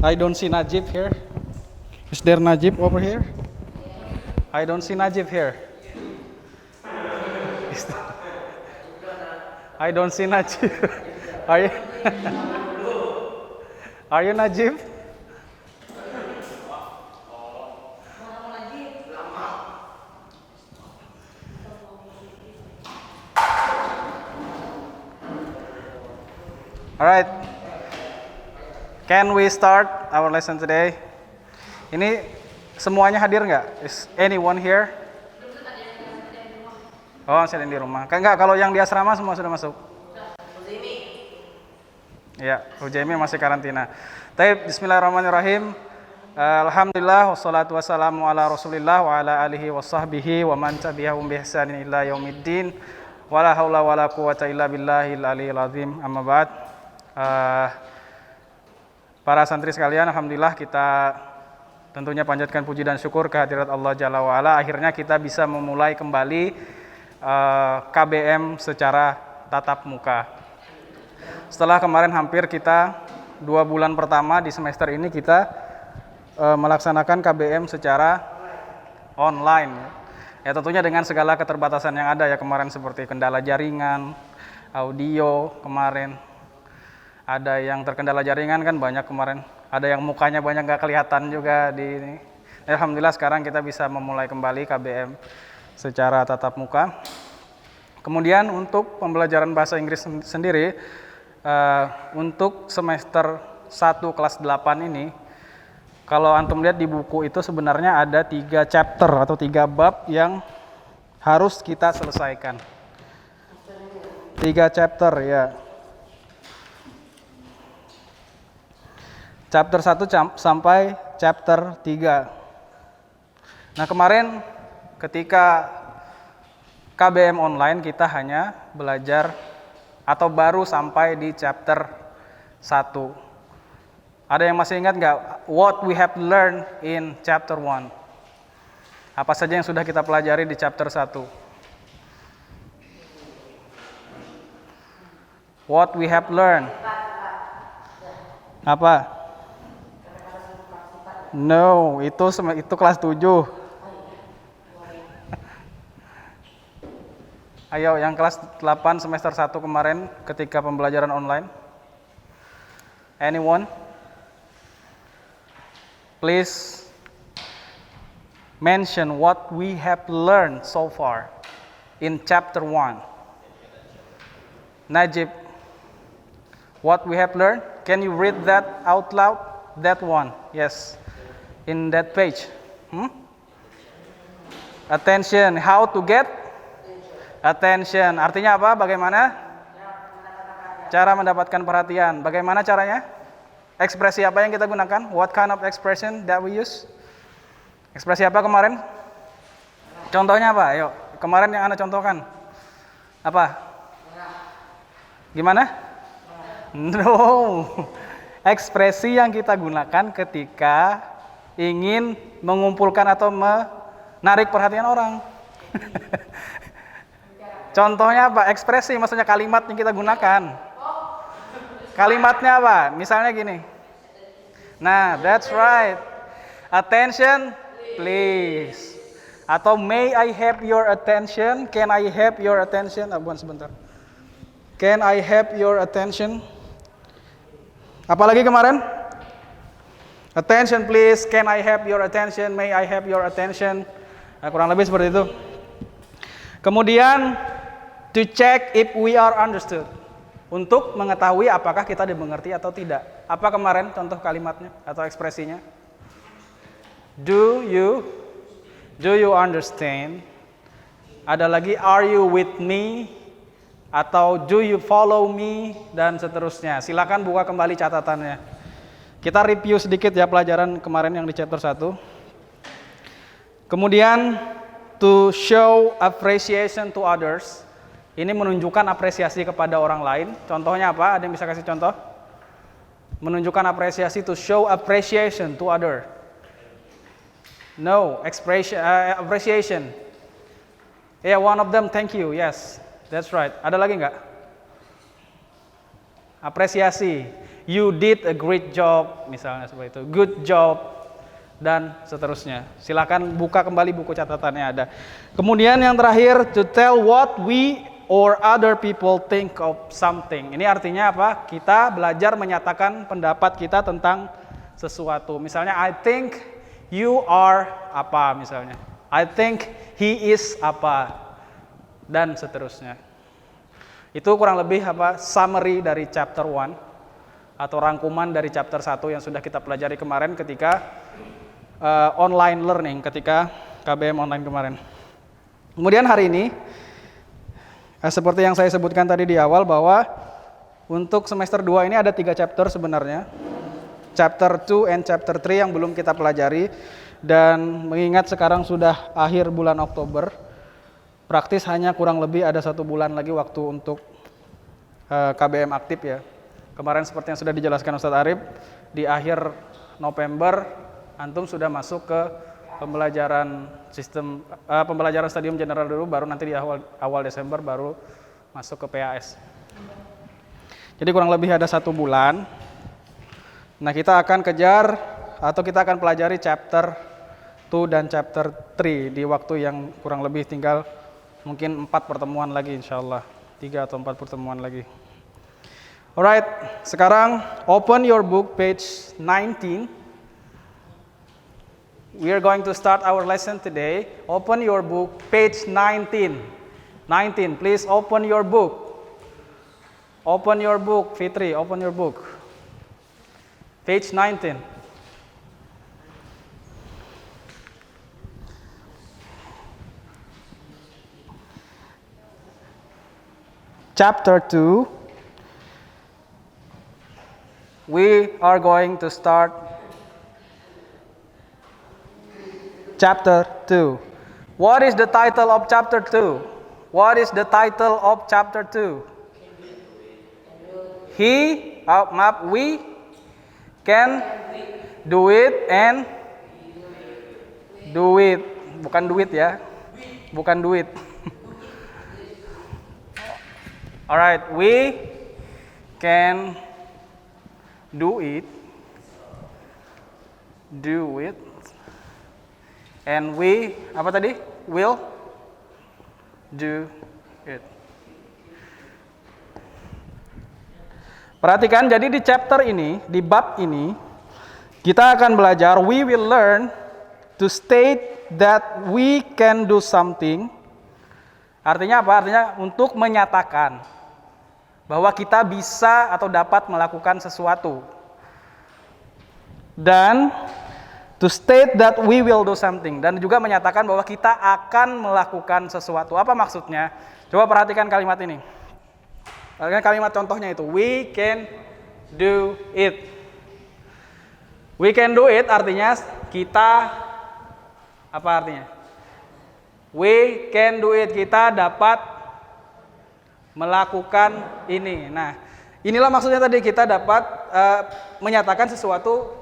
I don't see Najib here. Is there Najib over here? I don't see Najib here. I don't see Najib. Are you? Are you Najib? Alright, can we start our lesson today? Ini semuanya hadir nggak? Is anyone here? Oh, masih ada di rumah. Enggak, kalau yang di asrama semua sudah masuk. Ya, Hujaimi masih karantina. Taib, bismillahirrahmanirrahim. Alhamdulillah, wassalatu wassalamu ala rasulillah wa ala alihi wa sahbihi wa man tabi'ahum bi ihsanin ila yaumiddin. Wala haula wala quwata illa billahil aliyil azim. Amma ba'd. Para santri sekalian, alhamdulillah kita tentunya panjatkan puji dan syukur kehadirat Allah Jalla wa'ala. Akhirnya kita bisa memulai kembali KBM secara tatap muka. Setelah kemarin hampir kita 2 bulan pertama di semester ini kita melaksanakan KBM secara online. Ya tentunya dengan segala keterbatasan yang ada ya kemarin, seperti kendala jaringan, audio kemarin. Ada yang terkendala jaringan kan banyak kemarin. Ada yang mukanya banyak nggak kelihatan juga di ini. Alhamdulillah sekarang kita bisa memulai kembali KBM secara tatap muka. Kemudian untuk pembelajaran bahasa Inggris sendiri, untuk semester 1 kelas 8 ini, kalau antum lihat di buku itu sebenarnya ada 3 chapter atau 3 bab yang harus kita selesaikan. 3 chapter ya. Chapter 1 sampai chapter 3. Nah kemarin ketika KBM online kita hanya belajar atau baru sampai di chapter 1. Ada yang masih ingat nggak what we have learned in chapter 1? Apa saja yang sudah kita pelajari di chapter 1? What we have learned? Apa? No, itu kelas 7. Ayo, yang kelas 8 semester 1 kemarin ketika pembelajaran online. Anyone? Please mention what we have learned so far in chapter 1. Najib, what we have learned? Can you read that out loud? That one, yes. In that page. Attention, how to get attention. Artinya apa? Bagaimana? Cara mendapatkan perhatian. Bagaimana caranya? Ekspresi apa yang kita gunakan? What kind of expression that we use? Ekspresi apa kemarin? Contohnya apa? Ayo, kemarin yang Anda contohkan. Apa? Gimana? No. Ekspresi yang kita gunakan ketika ingin mengumpulkan atau menarik perhatian orang. Contohnya apa? Ekspresi, maksudnya kalimat yang kita gunakan. Kalimatnya apa? Misalnya gini. Nah, that's right. Attention, please. Atau may I have your attention? Can I have your attention? Abuan sebentar. Can I have your attention? Apalagi kemarin? Attention please, can I have your attention? May I have your attention? Nah, kurang lebih seperti itu. Kemudian, to check if we are understood. Untuk mengetahui apakah kita dimengerti atau tidak. Apa kemarin contoh kalimatnya atau ekspresinya? Do you understand? Ada lagi, are you with me? Atau do you follow me? Dan seterusnya. Silakan buka kembali catatannya. Kita review sedikit ya pelajaran kemarin yang di chapter 1. Kemudian to show appreciation to others. Ini menunjukkan apresiasi kepada orang lain. Contohnya apa? Ada yang bisa kasih contoh? Menunjukkan apresiasi, to show appreciation to other. No, appreciation. Yeah, one of them, thank you. Yes, that's right. Ada lagi nggak? Apresiasi. You did a great job, misalnya seperti itu. Good job, dan seterusnya. Silakan buka kembali buku catatannya ada. Kemudian yang terakhir, to tell what we or other people think of something. Ini artinya apa? Kita belajar menyatakan pendapat kita tentang sesuatu. Misalnya, I think you are apa misalnya. I think he is apa, dan seterusnya. Itu kurang lebih apa? Summary dari chapter 1 atau rangkuman dari chapter 1 yang sudah kita pelajari kemarin ketika online learning, ketika KBM online kemarin. Kemudian hari ini, seperti yang saya sebutkan tadi di awal bahwa untuk semester 2 ini ada 3 chapter sebenarnya. Chapter 2 and chapter 3 yang belum kita pelajari, dan mengingat sekarang sudah akhir bulan Oktober, praktis hanya kurang lebih ada 1 bulan lagi waktu untuk KBM aktif ya. Kemarin seperti yang sudah dijelaskan Ustadz Arif, di akhir November antum sudah masuk ke pembelajaran sistem pembelajaran stadium general dulu, baru nanti di awal Desember baru masuk ke PAS. Jadi kurang lebih ada 1 bulan. Nah, kita akan kejar atau kita akan pelajari chapter 2 dan chapter 3 di waktu yang kurang lebih tinggal mungkin 4 pertemuan lagi insyaallah. 3 atau 4 pertemuan lagi. Alright, sekarang open your book page 19. We are going to start our lesson today. Open your book page 19. 19, please open your book. Open your book, Fitri, open your book. Page 19. Chapter 2. We are going to start chapter 2. What is the title of chapter 2? What is the title of chapter 2? We can do it and do it. Bukan duit ya. Bukan duit. Alright, we can do it, and we, apa tadi? Will do it. Perhatikan, jadi di chapter ini, di bab ini, kita akan belajar, we will learn to state that we can do something. Artinya apa? Artinya untuk menyatakan bahwa kita bisa atau dapat melakukan sesuatu. Dan to state that we will do something. Dan juga menyatakan bahwa kita akan melakukan sesuatu. Apa maksudnya? Coba perhatikan kalimat ini. Perhatikan kalimat contohnya itu. We can do it. We can do it artinya kita, apa artinya? We can do it, kita dapat melakukan ini. Nah, inilah maksudnya tadi kita dapat menyatakan sesuatu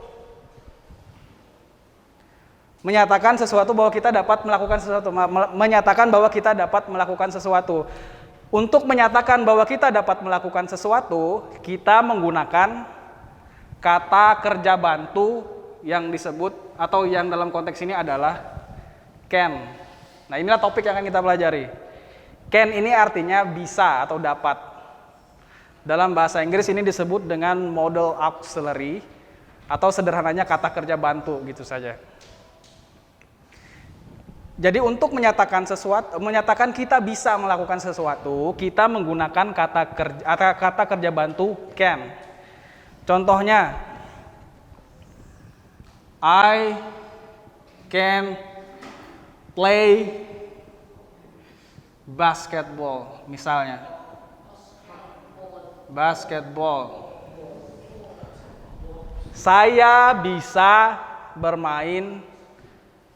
bahwa kita dapat melakukan sesuatu, menyatakan bahwa kita dapat melakukan sesuatu. Untuk menyatakan bahwa kita dapat melakukan sesuatu, kita menggunakan kata kerja bantu yang disebut atau yang dalam konteks ini adalah can. Nah, inilah topik yang akan kita pelajari. Can ini artinya bisa atau dapat. Dalam bahasa Inggris ini disebut dengan modal auxiliary atau sederhananya kata kerja bantu gitu saja. Jadi untuk menyatakan sesuatu, menyatakan kita bisa melakukan sesuatu, kita menggunakan kata kerja bantu can. Contohnya, I can play basketball, misalnya. Basketball. Saya bisa bermain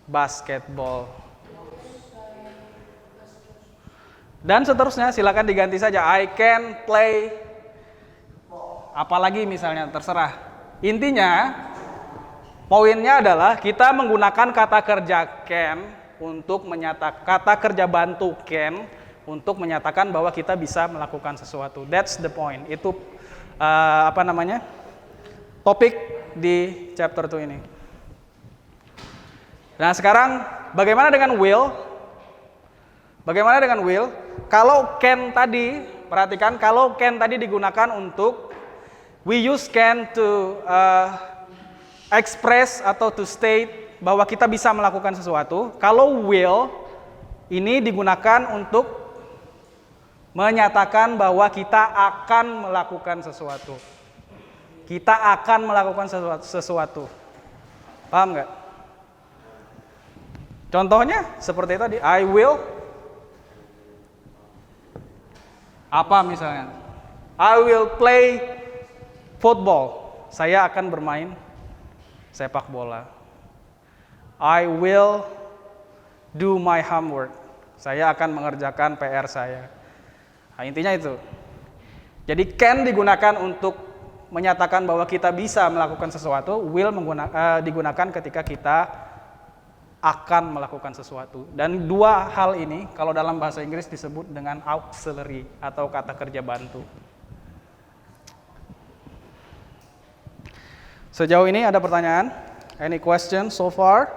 basketball. Dan seterusnya, silakan diganti saja. I can play, apalagi misalnya, terserah. Intinya, poinnya adalah kita menggunakan kata kerja can untuk menyatakan, kata kerja bantu can untuk menyatakan bahwa kita bisa melakukan sesuatu. That's the point. Itu topik di chapter 2 ini. Nah sekarang bagaimana dengan will? Bagaimana dengan will? Kalau can tadi, perhatikan, kalau can tadi digunakan untuk, we use can to express atau to state bahwa kita bisa melakukan sesuatu. Kalau will ini digunakan untuk menyatakan bahwa kita akan melakukan sesuatu. Kita akan melakukan sesuatu. Paham nggak? Contohnya seperti tadi, I will apa misalnya? I will play football. Saya akan bermain sepak bola. I will do my homework. Saya akan mengerjakan PR saya. Nah, intinya itu. Jadi can digunakan untuk menyatakan bahwa kita bisa melakukan sesuatu, will digunakan ketika kita akan melakukan sesuatu. Dan dua hal ini kalau dalam bahasa Inggris disebut dengan auxiliary atau kata kerja bantu. Sejauh ini ada pertanyaan? Any question so far?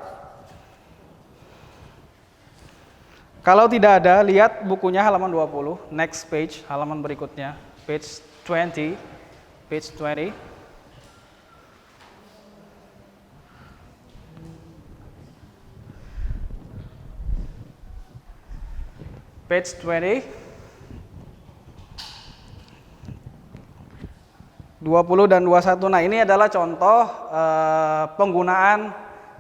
Kalau tidak ada, lihat bukunya halaman 20, next page, halaman berikutnya, page 20. Page 20. Page 20. 20 dan 21. Nah, ini adalah contoh penggunaan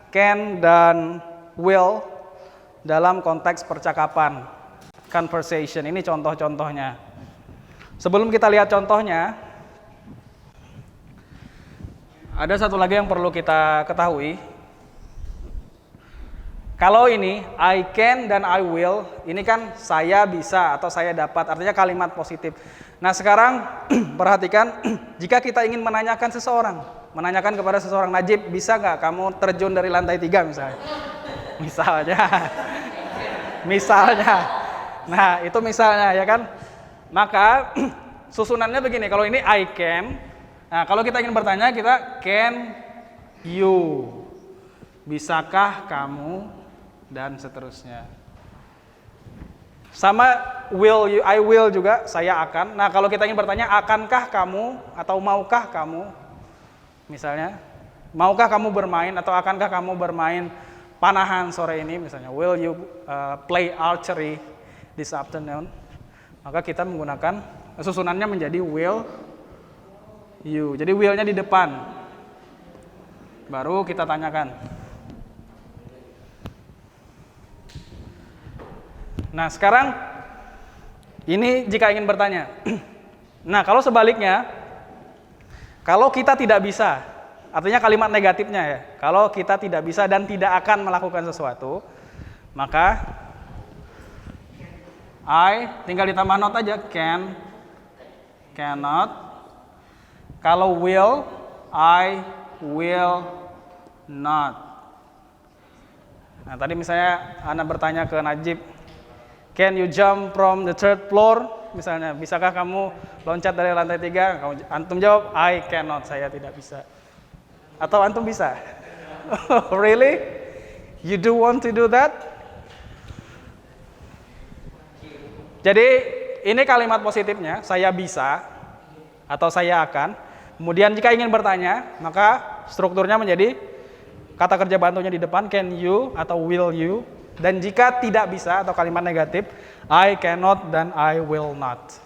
can dan will dalam konteks percakapan, conversation. Ini contoh-contohnya. Sebelum kita lihat contohnya, ada satu lagi yang perlu kita ketahui. Kalau ini I can dan I will, ini kan saya bisa atau saya dapat, artinya kalimat positif. Nah sekarang perhatikan, jika kita ingin menanyakan seseorang, menanyakan kepada seseorang, Najib bisa nggak kamu terjun dari lantai 3 misalnya? Misalnya. Nah itu misalnya ya kan. Maka susunannya begini, kalau ini I can, nah kalau kita ingin bertanya kita can you, bisakah kamu, dan seterusnya. Sama will you, I will juga, saya akan. Nah kalau kita ingin bertanya akankah kamu atau maukah kamu, misalnya maukah kamu bermain atau akankah kamu bermain panahan sore ini misalnya, will you play archery this afternoon, maka kita menggunakan susunannya menjadi will you. Jadi will-nya di depan, baru kita tanyakan. Nah sekarang ini jika ingin bertanya. Nah kalau sebaliknya, kalau kita tidak bisa, artinya kalimat negatifnya ya, kalau kita tidak bisa dan tidak akan melakukan sesuatu, maka I tinggal ditambah not aja, can, cannot. Kalau will, I will not. Nah tadi misalnya Anda bertanya ke Najib, can you jump from the third floor? Misalnya, bisakah kamu loncat dari lantai 3? Antum jawab, I cannot, saya tidak bisa. Atau antum bisa? Really? You do want to do that? Jadi, ini kalimat positifnya, saya bisa, atau saya akan. Kemudian jika ingin bertanya, maka strukturnya menjadi kata kerja bantunya di depan, can you atau will you. Dan jika tidak bisa atau kalimat negatif, I cannot dan I will not.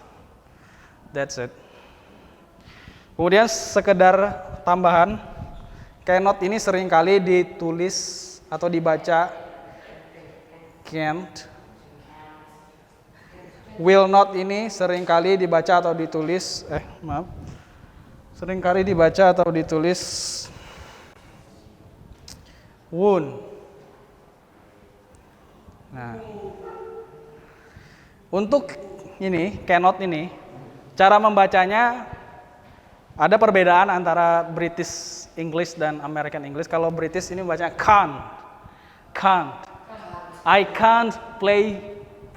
That's it. Kemudian sekedar tambahan, cannot ini seringkali ditulis atau dibaca can't. Will not ini seringkali dibaca atau ditulis, seringkali dibaca atau ditulis won't. Nah, untuk ini, cannot ini, cara membacanya ada perbedaan antara British English dan American English. Kalau British ini bacanya can't. I can't play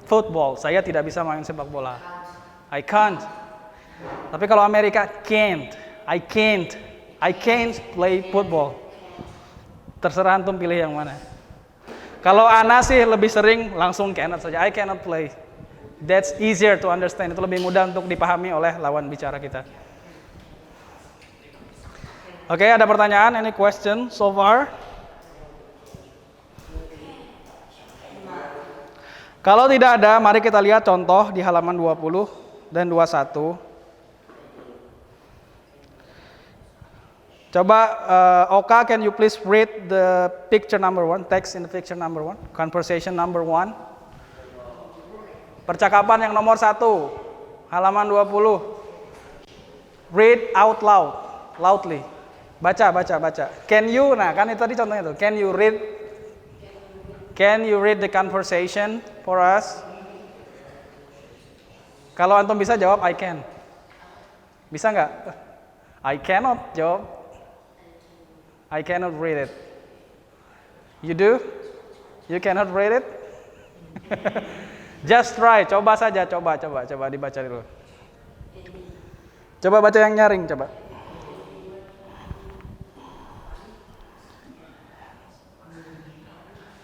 football. Saya tidak bisa main sepak bola. I can't. Tapi kalau Amerika can't. I can't. I can't play football. Terserah antum pilih yang mana. Kalau Ana sih lebih sering langsung cannot saja. I cannot play. That's easier to understand. Itu lebih mudah untuk dipahami oleh lawan bicara kita. Oke, ada pertanyaan? Any question so far? Kalau tidak ada, mari kita lihat contoh di halaman 20 dan 21. Coba, Oka, can you please read the picture number 1, text in the picture number 1, conversation number 1. Percakapan yang nomor 1, halaman 20. Read out loud, loudly. Baca. Can you, nah kan itu tadi contohnya tuh. Can you read the conversation for us? Kalau antum bisa jawab I can. Bisa nggak? I cannot jawab. I cannot read it. You do? You cannot read it? Just try, coba saja, coba dibaca dulu. Coba baca yang nyaring, coba.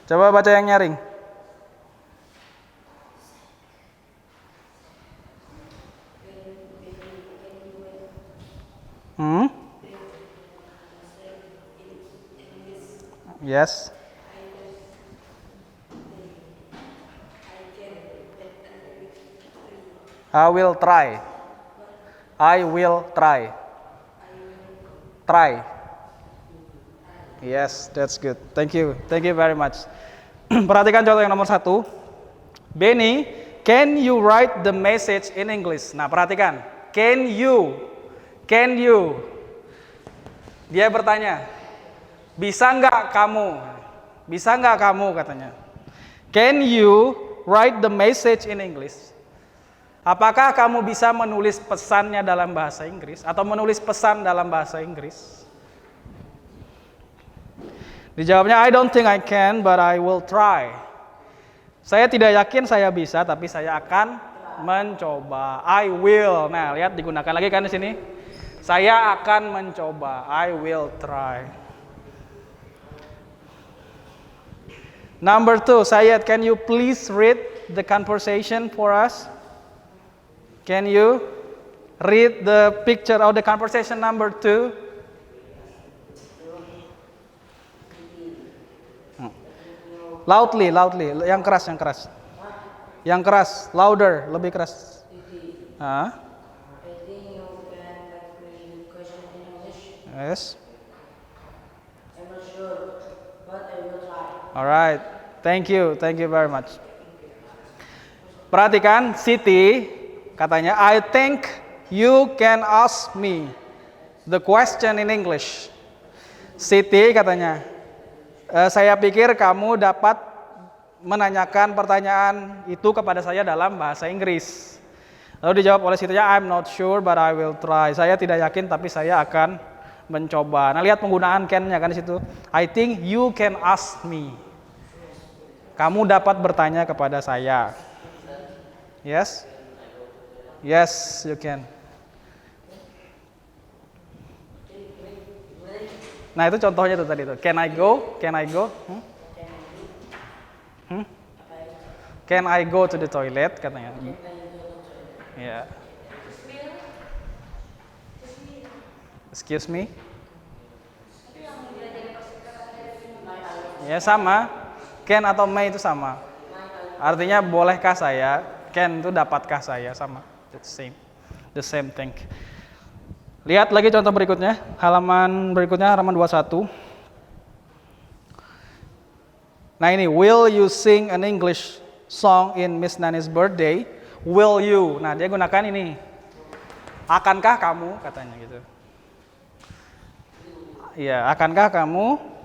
Coba baca yang nyaring. Yes. I will try. Try. Yes, that's good. Thank you very much. Perhatikan contoh yang nomor 1. Benny, can you write the message in English? Nah, perhatikan. Can you? Dia bertanya, bisa nggak kamu katanya. Can you write the message in English? Apakah kamu bisa menulis pesannya dalam bahasa Inggris atau menulis pesan dalam bahasa Inggris? Dijawabnya, I don't think I can, but I will try. Saya tidak yakin saya bisa, tapi saya akan mencoba. I will. Nah, lihat digunakan lagi kan di sini. Saya akan mencoba. I will try. Number 2, Syed, can you please read the conversation for us? Can you read the picture of the conversation number 2? Loudly, yang keras. Yang keras, louder, lebih keras. I think you can read the question in English. Yes. I'm not sure, but I will try. Alright, thank you very much. Perhatikan, Siti katanya, I think you can ask me the question in English. Siti katanya, saya pikir kamu dapat menanyakan pertanyaan itu kepada saya dalam bahasa Inggris. Lalu dijawab oleh Siti, I'm not sure but I will try. Saya tidak yakin tapi saya akan mencoba. Nah, lihat penggunaan can-nya kan di situ. I think you can ask me. Kamu dapat bertanya kepada saya. Yes? Yes, you can. Nah, itu contohnya tuh tadi tuh. Can I go? Can I go to the toilet katanya. Ya. Excuse me. Ya sama. Can atau may itu sama. Artinya bolehkah saya? Can itu dapatkah saya? Sama. The same thing. Lihat lagi contoh berikutnya. Halaman 21. Nah ini, will you sing an English song in Miss Nani's birthday? Will you? Nah dia gunakan ini. Akankah kamu? Katanya gitu. Iya, akankah kamu?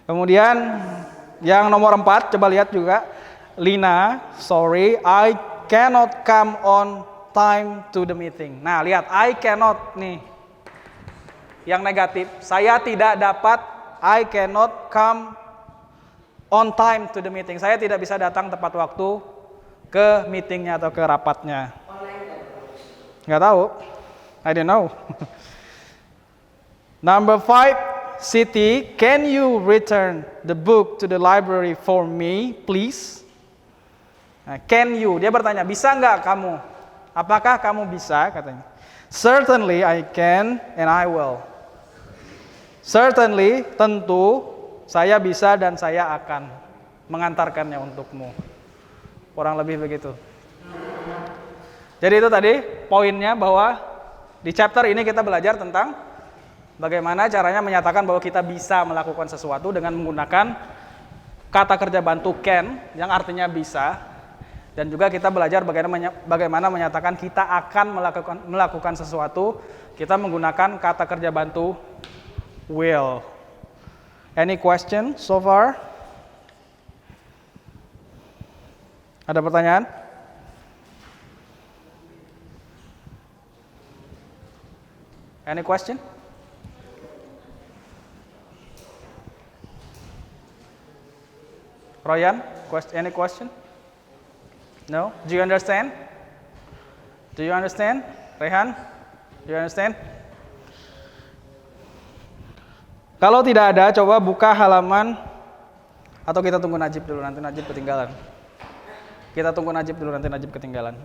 Kemudian yang nomor 4, coba lihat juga. Lina, sorry, I cannot come on time to the meeting. Nah, lihat, I cannot nih. Yang negatif, saya tidak dapat, I cannot come on time to the meeting. Saya tidak bisa datang tepat waktu ke meetingnya atau ke rapatnya? Nggak tahu. I don't know. Number 5, Siti, can you return the book to the library for me, please? Nah, can you? Dia bertanya, bisa nggak kamu? Apakah kamu bisa? Katanya. Certainly I can and I will. Certainly, tentu, saya bisa dan saya akan mengantarkannya untukmu. Kurang lebih begitu. Jadi itu tadi poinnya bahwa di chapter ini kita belajar tentang bagaimana caranya menyatakan bahwa kita bisa melakukan sesuatu dengan menggunakan kata kerja bantu can yang artinya bisa, dan juga kita belajar bagaimana menyatakan kita akan melakukan sesuatu kita menggunakan kata kerja bantu will. Any question so far? Ada pertanyaan? Any question? Royan, any question? No? Do you understand? Do you understand? Rehan, do you understand? Kalau tidak ada, coba buka halaman, atau kita tunggu Najib dulu, nanti Najib ketinggalan. Kita tunggu Najib dulu, nanti Najib ketinggalan.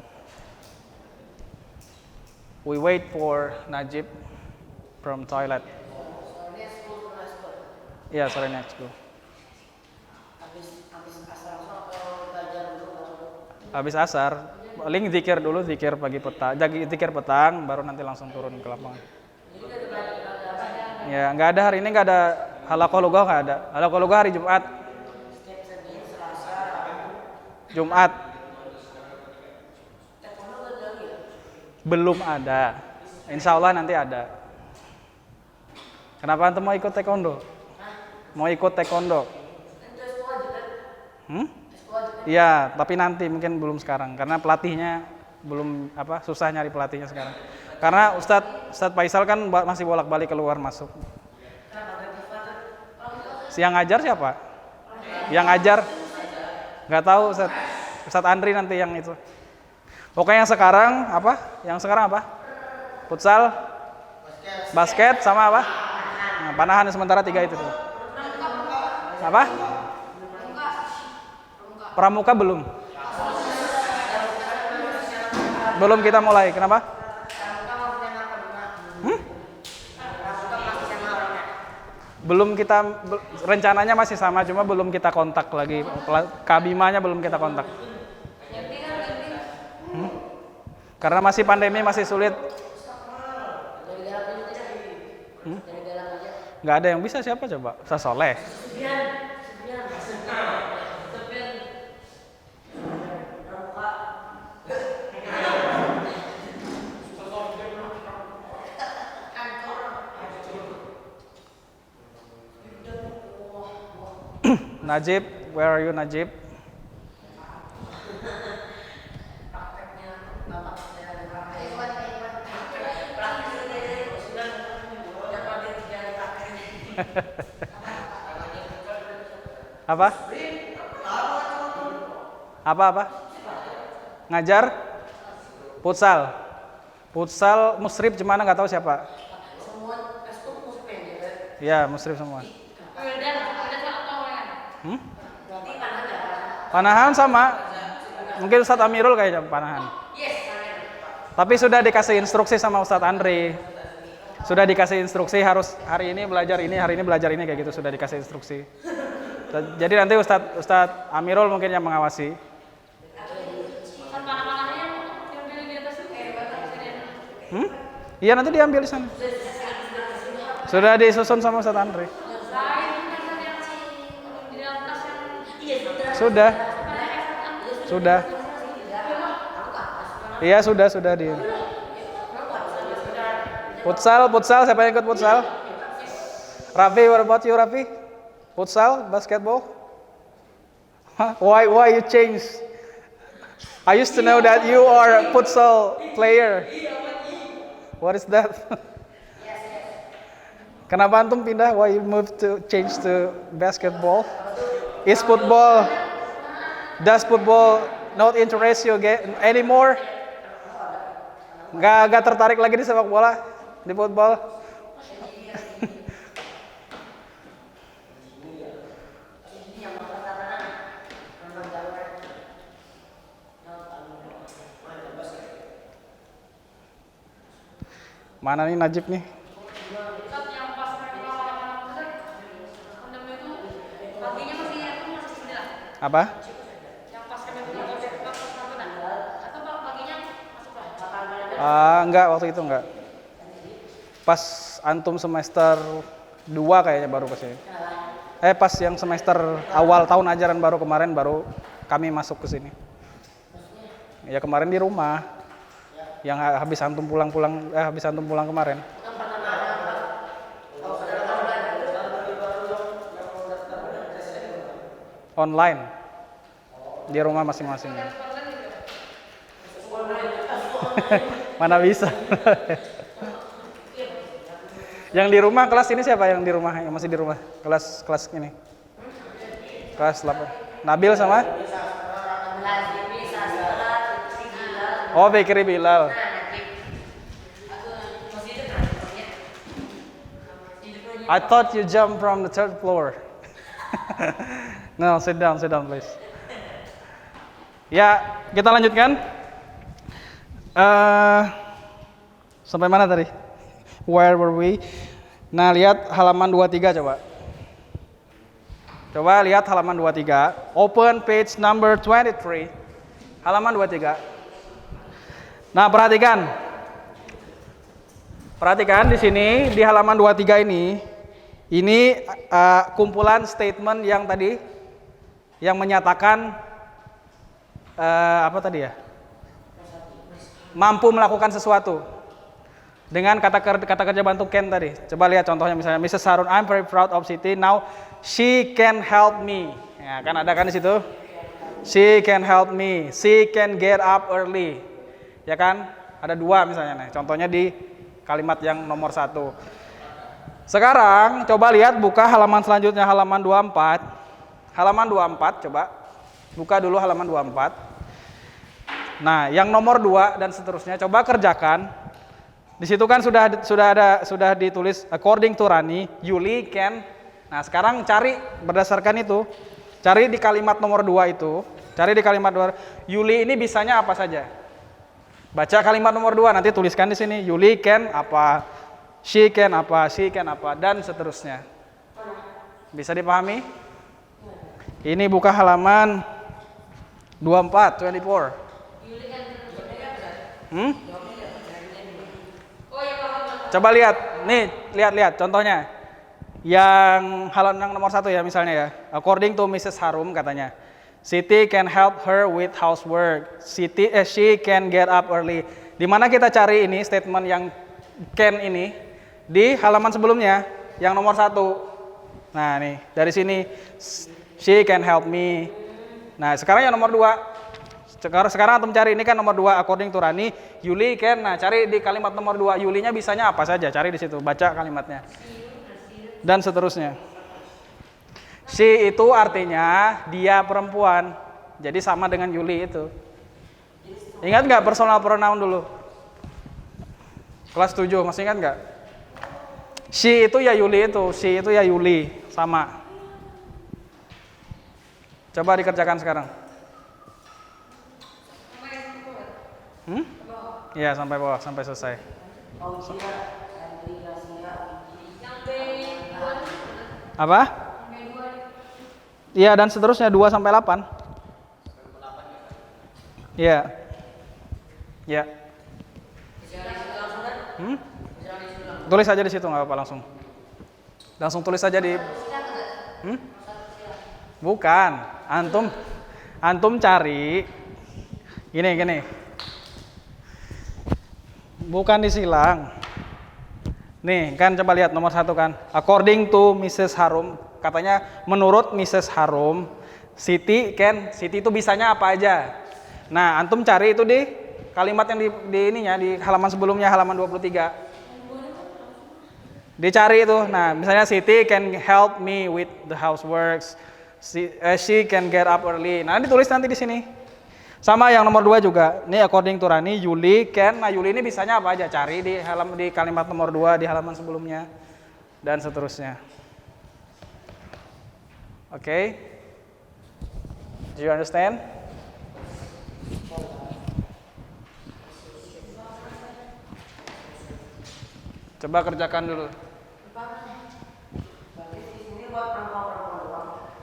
We wait for Najib from toilet. Iya, sore next school. Habis asar, paling zikir dulu, zikir pagi petang, zikir petang, baru nanti langsung turun ke lapangan. Ya, nggak ada hari ini, nggak ada halaqah lugah, nggak ada. Halaqah lugah hari Jumat. Jumat. Belum ada. Insya Allah nanti ada. Kenapa antum mau ikut taekwondo? Mau ikut taekwondo? Iya, tapi nanti mungkin belum sekarang karena pelatihnya belum susah nyari pelatihnya sekarang. Karena Ustadz Faisal kan masih bolak-balik keluar masuk. Yang ngajar siapa? Yang ngajar? Nggak tahu Ustadz Andri nanti yang itu. Pokoknya yang sekarang apa? Yang sekarang apa? Futsal, basket sama apa? Nah, panahan sementara 3 itu. Apa? Pramuka belum. Belum kita mulai. Kenapa? Belum kita, rencananya masih sama, cuma belum kita kontak lagi. Kabimanya belum kita kontak. Karena masih pandemi, masih sulit. Nggak ada yang bisa, siapa coba? Ustaz Soleh. Najib, where are you Najib? Apa? Apa? Ngajar? Futsal. Futsal musrib gimana nggak tahu siapa? Ya, musrib semua. Panahan sama. Mungkin Ustadz Amirul kayaknya panahan. Tapi sudah dikasih instruksi sama Ustadz Andri. Sudah dikasih instruksi harus hari ini belajar ini, hari ini belajar ini, kayak gitu sudah dikasih instruksi. Jadi nanti Ustadz Amirul mungkin yang mengawasi. Iya, nanti diambil di sana. Sudah disusun sama Ustadz Andri. Sudah. Iya, sudah di. Futsal, siapa yang ikut futsal? Raffi, what about you, Raffi? Futsal, basketball? Huh? Why you change? I used to know that you are a futsal player. What is that? Kenapa antum pindah? Why you move to change to basketball? Is football? Does football not interest you anymore? Nggak tertarik lagi di sepak bola, di football? Mana nih Najib nih? Apa? Enggak, waktu itu enggak. Pas antum semester 2 kayaknya baru ke sini. Pas yang semester awal tahun ajaran baru kemarin baru kami masuk ke sini. Ya kemarin di rumah. Yang habis antum pulang kemarin. Online. Di rumah masing-masing. Mana bisa. Yang di rumah kelas ini siapa yang di rumah? Yang masih di rumah? Kelas ini. Kelas 8. Nabil sama? Oh, Fikri Bilal. I thought you jumped from the third floor. No, sit down please. Ya, kita lanjutkan. Sampai mana tadi? Where were we? Nah, lihat halaman 23 coba. Coba lihat halaman 23. Open page number 23. Halaman 23. Nah, perhatikan di sini di halaman 23 ini kumpulan statement yang tadi yang menyatakan apa tadi ya? Mampu melakukan sesuatu dengan kata kerja bantu can tadi. Coba lihat contohnya misalnya Mrs. Harun, I'm very proud of Siti. Now she can help me. Ya, kan ada kan di situ? She can help me. She can get up early. Ya kan? Ada 2 misalnya nih. Contohnya di kalimat yang nomor 1. Sekarang coba lihat buka halaman selanjutnya halaman 24. Halaman 24 coba. Buka dulu halaman 24. Nah, yang nomor 2 dan seterusnya coba kerjakan. Di situ kan sudah ditulis according to Rani, Yuli can. Nah, sekarang cari berdasarkan itu. Cari di kalimat nomor 2 itu. Cari di kalimat 2. Yuli ini bisanya apa saja? Baca kalimat nomor 2 nanti tuliskan di sini. Yuli can apa? She can apa? Dan seterusnya. Bisa dipahami? Ini buka halaman 24. Coba lihat, nih lihat contohnya. Yang halaman nomor 1 ya misalnya ya. According to Mrs. Harum katanya, Siti can help her with housework. She can get up early. Di mana kita cari ini statement yang can ini di halaman sebelumnya yang nomor 1. Nah nih dari sini she can help me. Nah sekarang yang nomor 2. Sekarang antum cari ini kan nomor 2 according to Rani, Yuli can. Nah, cari di kalimat nomor 2 Yulinya bisanya apa saja? Cari di situ, baca kalimatnya. Dan seterusnya. She itu artinya dia perempuan. Jadi sama dengan Yuli itu. Ingat nggak personal pronoun dulu? Kelas 7 masih ingat nggak? She itu ya Yuli itu, she itu ya Yuli, sama. Coba dikerjakan sekarang. Iya sampai bawah, sampai selesai. Apa? Iya dan seterusnya 2 sampai 8. Iya. Ya. Tulis aja di situ nggak apa-apa langsung. Langsung tulis aja di. Bukan, antum cari. Gini. Bukan disilang. Nih kan coba lihat nomor 1 kan. According to Mrs. Harum, katanya menurut Mrs. Harum, Siti itu bisanya apa aja. Nah, antum cari itu di kalimat yang di ininya di halaman sebelumnya halaman 23. Dicari itu. Nah, misalnya Siti can help me with the houseworks. She can get up early. Nah, ditulis nanti di sini. Sama yang nomor 2 juga. Ini according to Rani, Yuli, Ken. Nah, Yuli ini bisanya apa aja? Cari di kalimat nomor 2 di halaman sebelumnya dan seterusnya. Oke. Do you understand? Coba kerjakan dulu.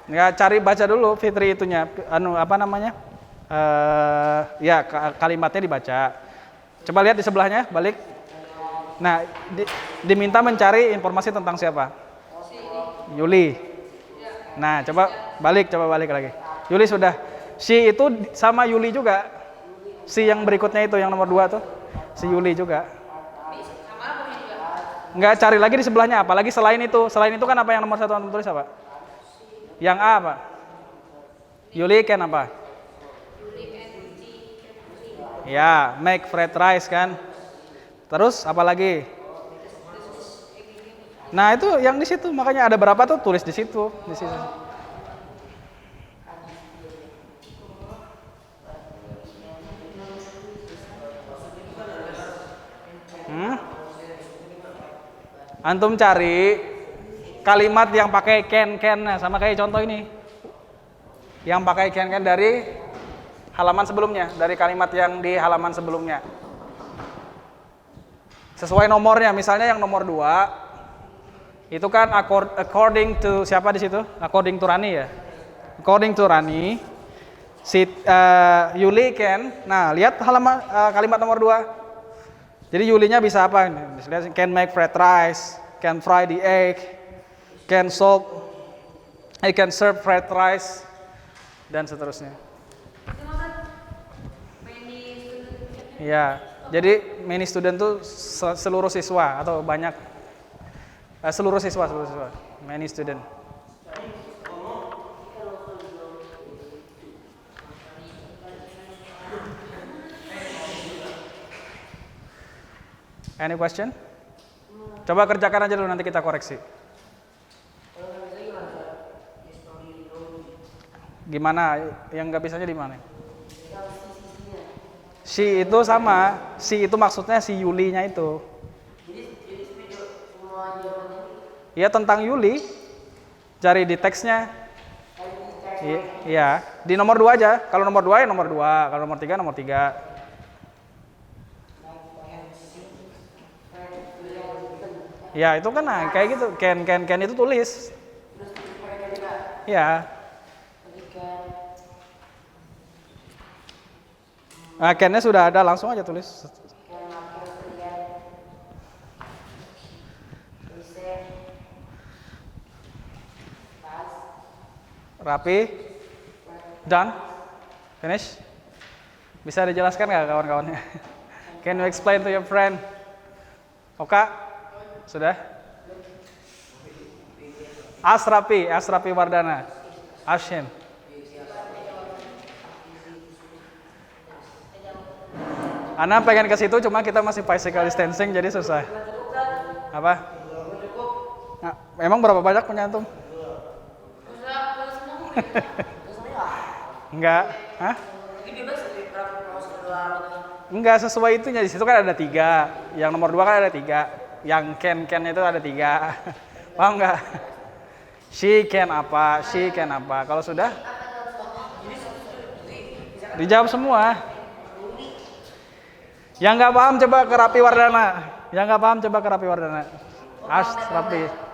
Ya, cari baca dulu Fitri itunya, apa namanya? Ya, kalimatnya dibaca. Coba lihat di sebelahnya, balik. Nah, diminta mencari informasi tentang siapa? Yuli. Nah, coba balik lagi. Yuli sudah. Si itu sama Yuli juga. Si yang berikutnya itu, yang nomor 2 tuh. Si Yuli juga. Enggak, cari lagi di sebelahnya, apalagi selain itu. Selain itu kan apa yang nomor 1 antum tulis apa? Yang A apa? Yuli Ken apa? Ya, make fried rice kan. Terus apa lagi? Nah, itu yang di situ, makanya ada berapa tuh tulis di situ, di situ. Antum cari kalimat yang pakai can sama kayak contoh ini. Yang pakai can dari halaman sebelumnya, dari kalimat yang di halaman sebelumnya. Sesuai nomornya, misalnya yang nomor 2 itu kan according to siapa di situ? According to Rani ya. According to Rani, Yuli can. Nah, lihat halaman kalimat nomor 2. Jadi Yulinya bisa apa? Can make fried rice, can fry the egg, can serve fried rice, dan seterusnya. Ya, jadi many student tuh seluruh siswa atau banyak seluruh siswa, many student. Any question? Coba kerjakan aja dulu, nanti kita koreksi. Gimana? Yang nggak bisanya di mana? Si itu sama, si itu maksudnya si Yulinya itu. Iya, tentang Yuli. Cari di teksnya. Iya, di nomor 2 aja. Kalau nomor 2 ya nomor 2, kalau nomor 3 nomor 3. Ya, itu kan kayak gitu. Can itu tulis. Ya. Nah, can-nya sudah ada, langsung aja tulis. Rapi. Done. Finish. Bisa dijelaskan nggak kawan-kawannya? Can you explain to your friend? Oke? Sudah? Asrapi Wardana. Ashim. Ana pengen ke situ, cuma kita masih physical distancing, jadi susah. Apa? Nah, emang berapa banyak punya antum? Enggak. Hah? Enggak sesuai itunya, di situ kan ada 3. Yang nomor 2 kan ada 3. Yang can itu ada 3. Paham nggak? She can apa? Kalau sudah dijawab semua. Yang nggak paham coba ke Rapi Wardana. Rapi.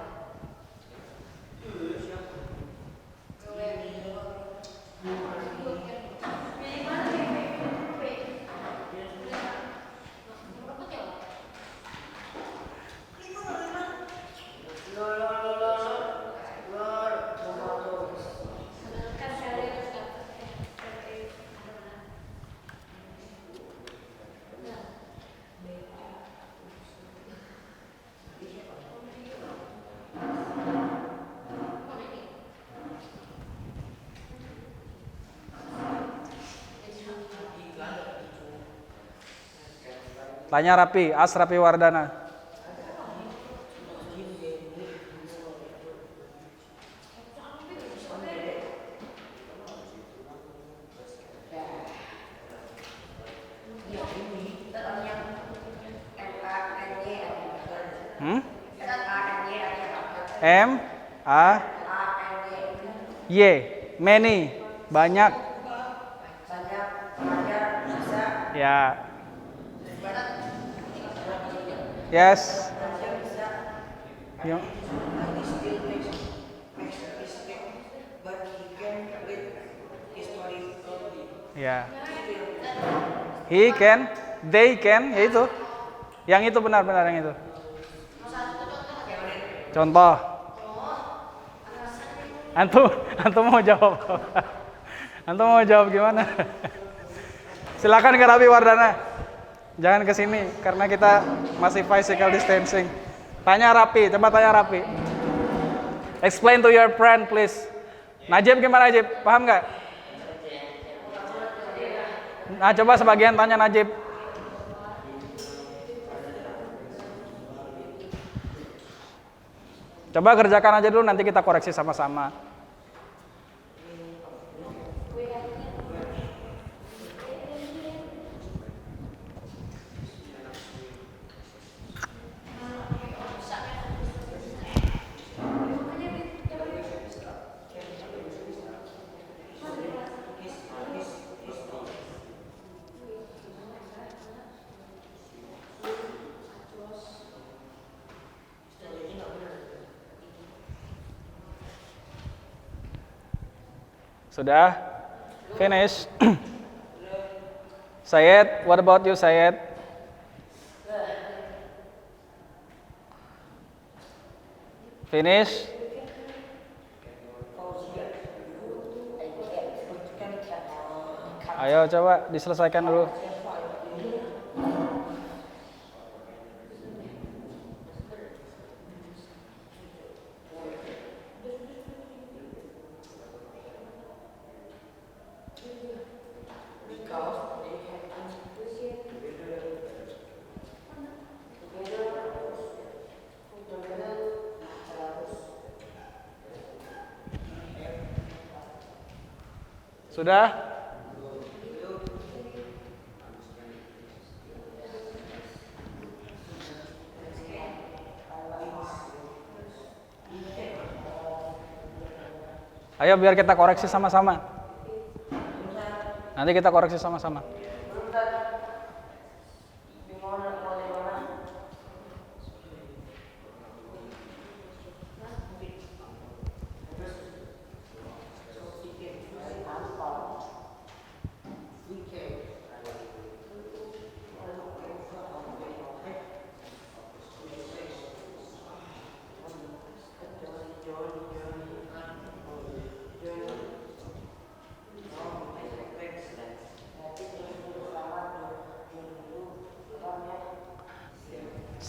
Tanya Rapi, Rapi Wardana. M A Y. Many. Banyak. Ya. Yes. Yo. Ya. He can, they can, ya itu. Yang itu benar-benar yang itu. Contoh. Antum mau jawab? Antum mau jawab gimana? Silakan ke Rapi Wardana. Jangan ke sini karena kita masih physical distancing. Tanya Rapi, coba tanya Rapi. Explain to your friend please. Najib gimana Najib? Paham nggak? Nah, coba sebagian tanya Najib. Coba kerjakan aja dulu, nanti kita koreksi sama-sama. Sudah? Finish? Syed, what about you Syed? Finish? Ayo coba diselesaikan dulu. Sudah? Ayo biar kita koreksi sama-sama. Nanti kita koreksi sama-sama.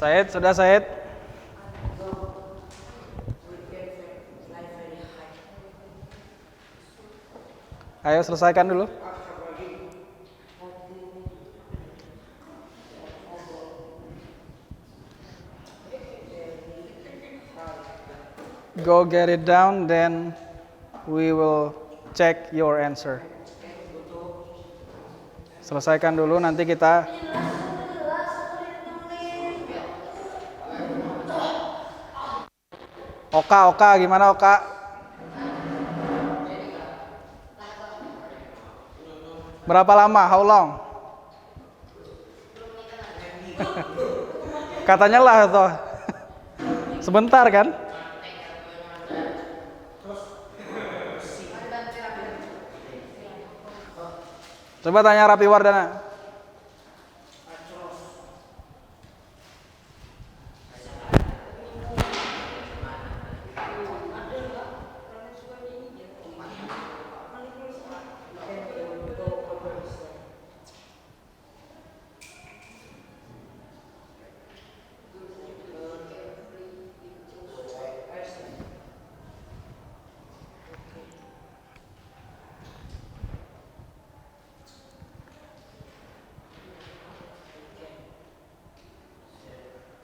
Syed, sudah Syed? Ayo selesaikan dulu. Go get it down, then we will check your answer. Selesaikan dulu, nanti kita Oka, gimana Oka? Berapa lama? How long? Katanya lah toh. Sebentar kan? Coba tanya Rapi Wardana.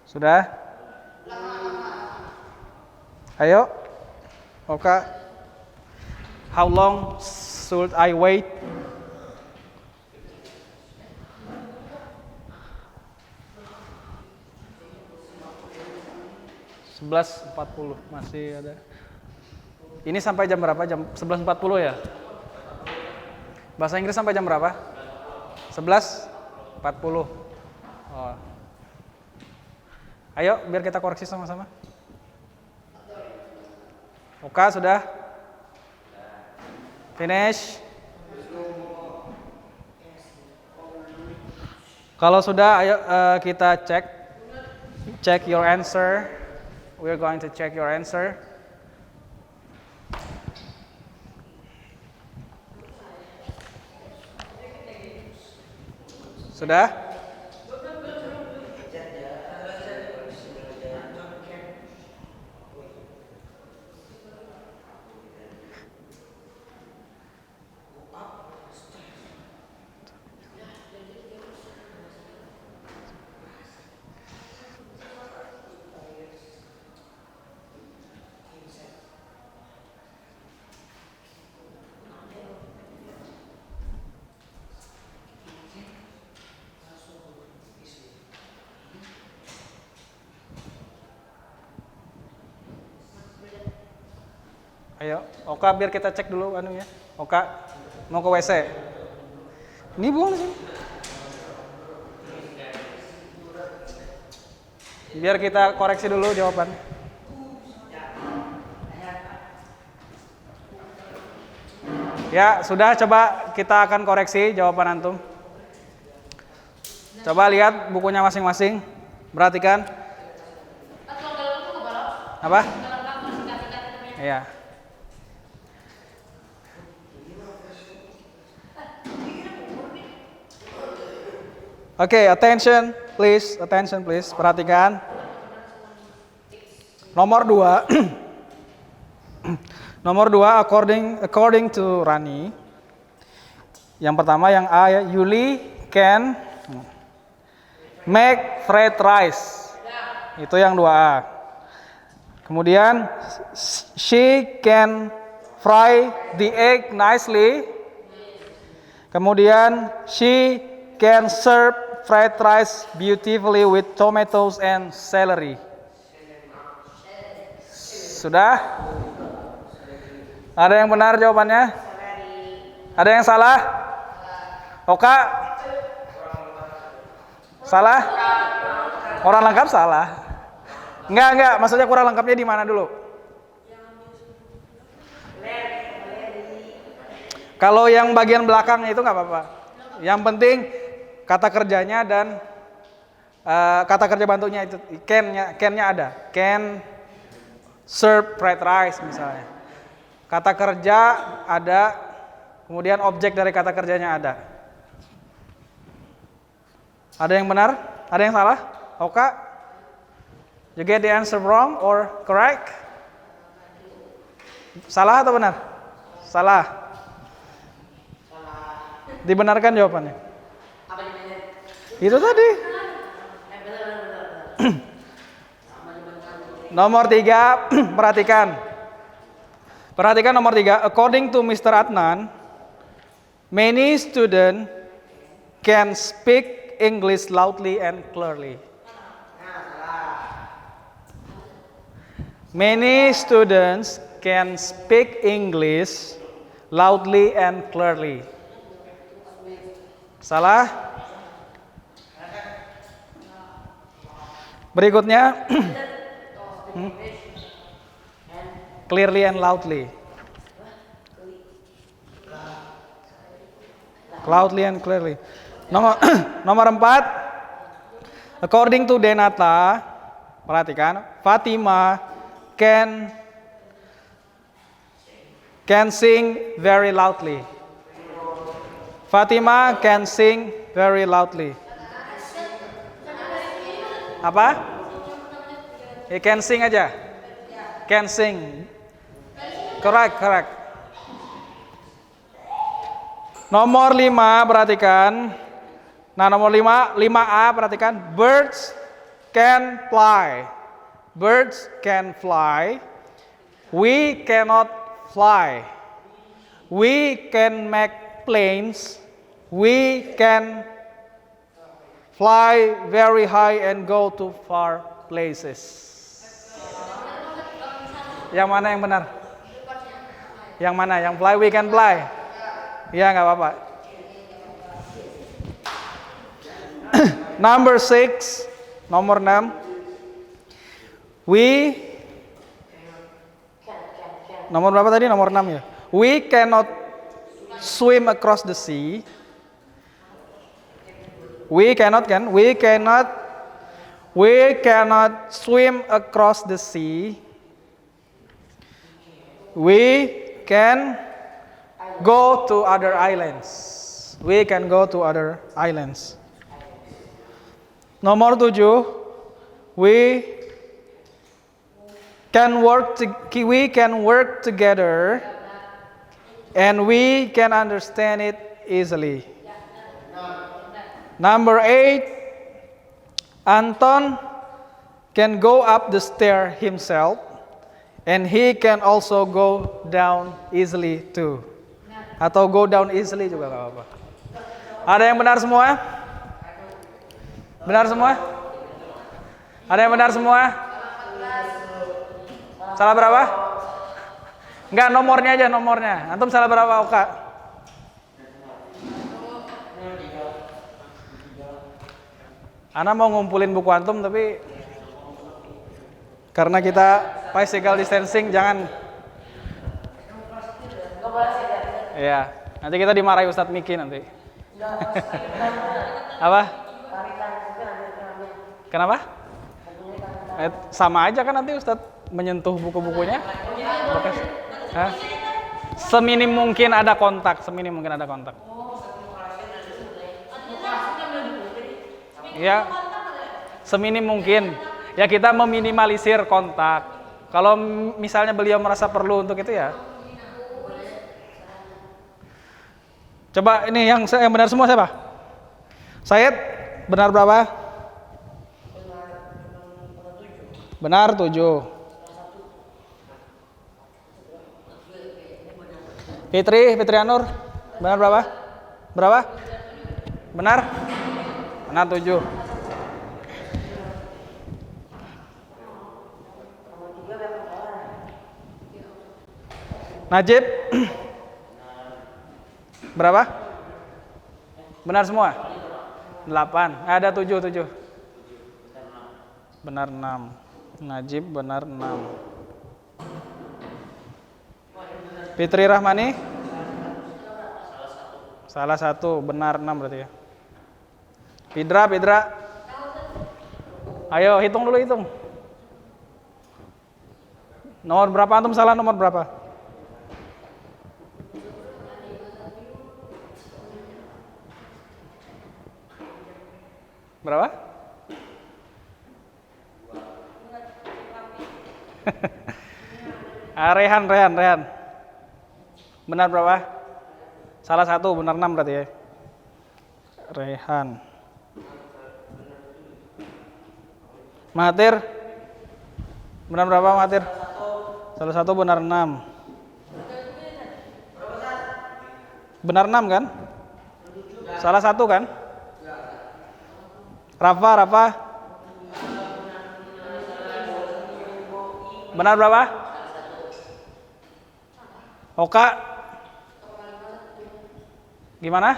Sudah? Ayo. Oka. How long should I wait? 11.40 masih ada. Ini sampai jam berapa? Jam 11.40 ya? Bahasa Inggris sampai jam berapa? 11.40. Oh. Ayo biar kita koreksi sama-sama. Oke, sudah? Finish? Kalau sudah, ayo kita check your answer. We're going to check your answer. Sudah? Ayo, Oka biar kita cek dulu anunya. Oka mau ke WC. Ini buang di sini. Biar kita koreksi dulu jawabannya. Ya, sudah, coba kita akan koreksi jawaban antum. Coba lihat bukunya masing-masing. Perhatikan. Apa? Iya. Oke, attention please. Perhatikan. Nomor 2. Nomor 2 according to Rani. Yang pertama yang A ya, Yuli can make fried rice. Itu yang 2A. Kemudian she can fry the egg nicely. Kemudian she can serve fried rice beautifully with tomatoes and celery. Sudah? Ada yang benar jawabannya? Ada yang salah? Oka? Salah? Kurang lengkap salah? Enggak, maksudnya kurang lengkapnya di mana dulu? Kalau yang bagian belakang itu nggak apa-apa. Yang penting kata kerjanya dan kata kerja bantunya itu can-nya ada. Can serve fried rice misalnya. Kata kerja ada, kemudian objek dari kata kerjanya ada. Ada yang benar? Ada yang salah? Oka? You get the answer wrong or correct? Salah atau benar? Salah. Dibenarkan jawabannya. Itu tadi. Nomor 3, perhatikan nomor 3. According to Mr. Adnan, many students can speak English loudly and clearly. Many students can speak English loudly and clearly. Salah? Berikutnya clearly and loudly. Loudly and clearly. Nomor 4. According to Denata, perhatikan, Fatima can sing very loudly. Fatima can sing very loudly. Apa? Can sing aja. Can sing. Correct. Nomor 5, perhatikan. Nah, nomor 5A, perhatikan. Birds can fly. Birds can fly. We cannot fly. We can make planes. We can fly very high and go to far places. Yang mana yang benar? Yang mana? Yang fly, we can fly. Ya, nggak apa-apa. Number 6, nomor 6. Nomor berapa tadi? Nomor 6 ya. We cannot swim across the sea. We cannot kan? We cannot swim across the sea. We can go to other islands. We can go to other islands. Nomor 7, we can work together and we can understand it easily. Number 8, Anton can go up the stair himself and he can also go down easily too. Atau go down easily juga gak apa-apa. Ada yang benar semua? Benar semua? Ada yang benar semua? Salah berapa? Enggak, nomornya aja, nomornya. Antum salah berapa, Oka? Ana mau ngumpulin buku antum, tapi karena kita physical distancing, jangan. Iya, nanti kita dimarahi Ustadz Miki nanti. Apa? Kenapa? Sama aja kan nanti Ustadz menyentuh buku-bukunya. Seminim mungkin ada kontak, Ya, seminim mungkin. Ya kita meminimalisir kontak. Kalau misalnya beliau merasa perlu untuk itu ya. Coba ini yang benar semua siapa? Said, benar berapa? Benar 7. Fitri Anur, benar berapa? Berapa? Benar? Benar 7. Najib, berapa? Benar semua? 8. Ada 7. Benar 6. Najib benar 6. Fitri Rahmani? Salah satu, benar 6 berarti ya. Fidra. Ayo hitung dulu, hitung. Nomor berapa antum salah, nomor berapa? Berapa? Rehan. Benar berapa? Salah satu, benar 6 berarti ya. Rehan. Mahathir. Benar berapa Mahathir? Salah satu, benar 6. Benar 6 kan? Salah satu kan? Rafa. Benar berapa? Oka. Gimana?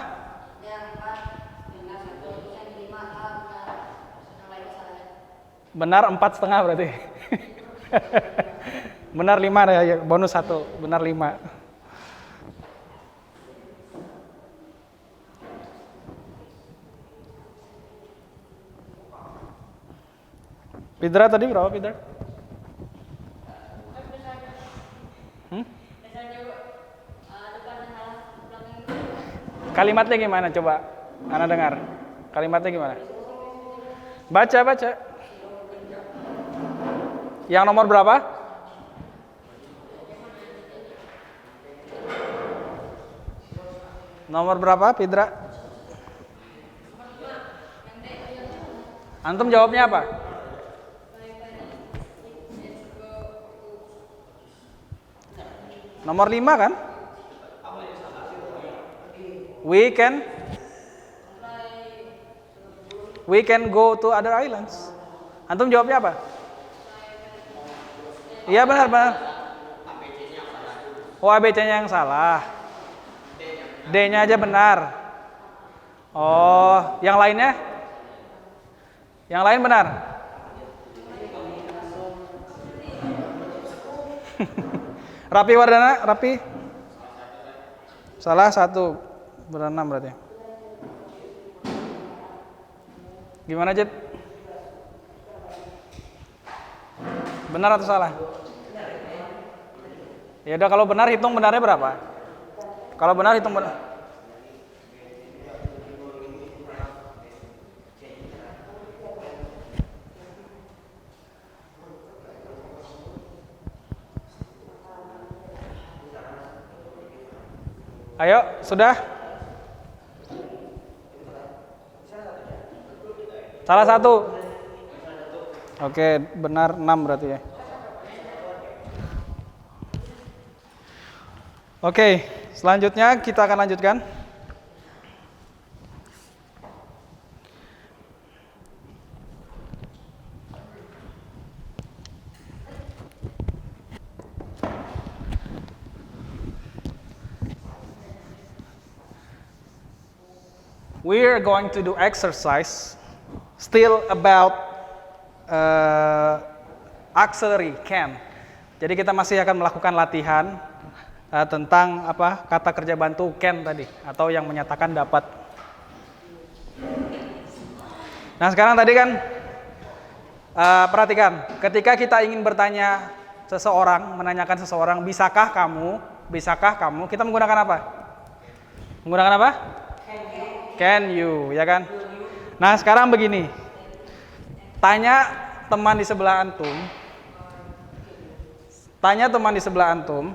Benar 4,5 berarti. Benar 5 ya, bonus 1. Benar 5. Fidra tadi berapa, Fidra? Kalimatnya gimana coba? Ana dengar. Kalimatnya gimana? Baca. Yang nomor berapa? Nomor berapa, Fidra? Antum jawabnya apa? Nomor 5 kan? We can go to other islands. Antum jawabnya apa? Iya benar. Oh, ABC-nya yang salah. D-nya aja benar. Oh, yang lainnya? Yang lain benar? Rapi Wardana, Rapi? Salah satu. Berenam berarti. Gimana, Jet? Benar atau salah? Ya udah, kalau benar hitung benarnya berapa? Kalau benar hitung benar. Ayo, sudah? Salah satu. Oke, benar 6 berarti ya. Oke, selanjutnya kita akan lanjutkan. We are going to do exercise still about auxiliary can. Jadi kita masih akan melakukan latihan tentang apa kata kerja bantu can tadi atau yang menyatakan dapat. Nah sekarang tadi kan perhatikan, ketika kita ingin bertanya seseorang, menanyakan seseorang, bisakah kamu, kita menggunakan apa? Menggunakan apa? Can you, ya kan? Nah sekarang begini, tanya teman di sebelah antum,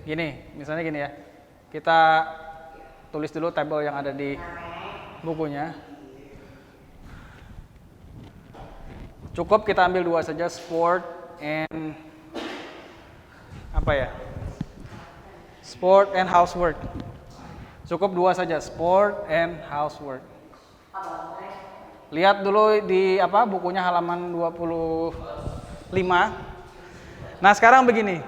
gini, misalnya gini ya, kita tulis dulu tabel yang ada di bukunya. Cukup kita ambil dua saja, sport and apa ya? Sport and housework. Cukup dua saja, sport and housework. Lihat dulu di apa bukunya halaman 25. Nah, sekarang begini,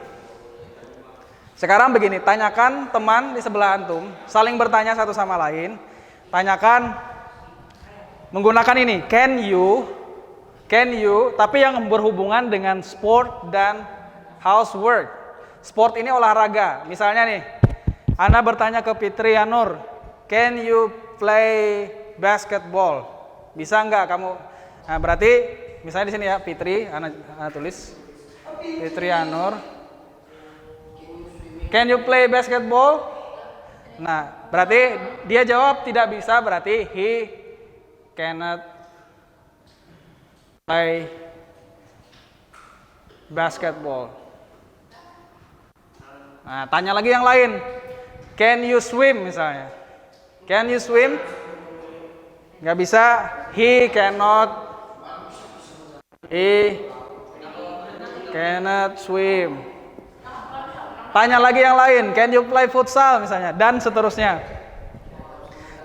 tanyakan teman di sebelah antum, saling bertanya satu sama lain. Tanyakan menggunakan ini, can you, tapi yang berhubungan dengan sport dan housework. Sport ini olahraga. Misalnya nih, Ana bertanya ke Fitri Anur, can you play basketball? Bisa nggak kamu? Nah, berarti misalnya di sini ya, Fitri, Ana tulis, Fitri Anur, can you play basketball? Nah, berarti dia jawab tidak bisa, berarti he cannot play basketball. Nah, tanya lagi yang lain. Can you swim misalnya? Can you swim? Nggak bisa. He cannot swim. Tanya lagi yang lain. Can you play futsal misalnya? Dan seterusnya.